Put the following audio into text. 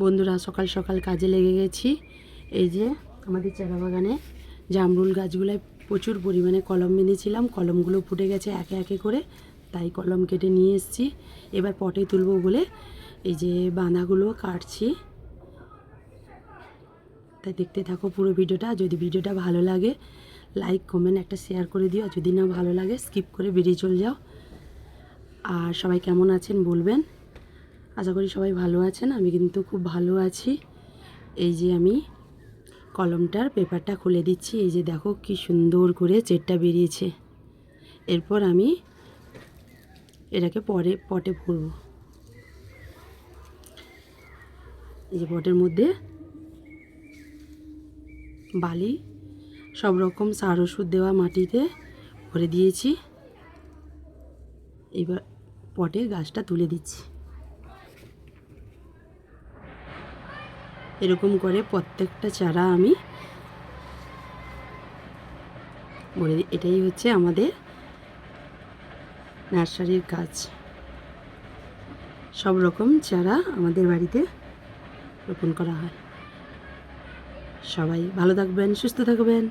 বন্ধুরা সকাল সকাল কাজে লেগে গেছি। এই যে আমাদের চারা বাগানে জামরুল গাছগুলোয় প্রচুর পরিমাণে কলম বেঁধেছিলাম, কলমগুলো ফুটে গেছে একে একে করে, তাই কলম কেটে নিয়ে এসেছি। এবার পটে তুলবো বলে এই যে বাঁধাগুলো কাটছি। তাই দেখতে থাকো পুরো ভিডিওটা। যদি ভিডিওটা ভালো লাগে লাইক কমেন্ট একটা শেয়ার করে দিও, আর যদি না ভালো লাগে স্কিপ করে বেরিয়ে চলে যাও। আর সবাই কেমন আছেন বলবেন। আশা করি সবাই ভালো আছেন, আমি কিন্তু খুব ভালো আছি। এই যে আমি কলমটার পেপারটা খুলে দিচ্ছি। এই যে দেখো কি সুন্দর করে চেটটা বেরিয়েছে। এরপর আমি এটাকে পটে ভরব। এই যে পটের মধ্যে বালি সব রকম সার ওষুধ দেওয়া মাটিতে ভরে দিয়েছি। এবার পটে গাছটা তুলে দিচ্ছি। এরকম করে প্রত্যেকটা চারা আমি ভরে দিই। এটাই হচ্ছে আমাদের নার্সারির কাজ। সব রকম চারা আমাদের বাড়িতে রোপণ করা হয়। সবাই ভালো থাকবেন, সুস্থ থাকবেন।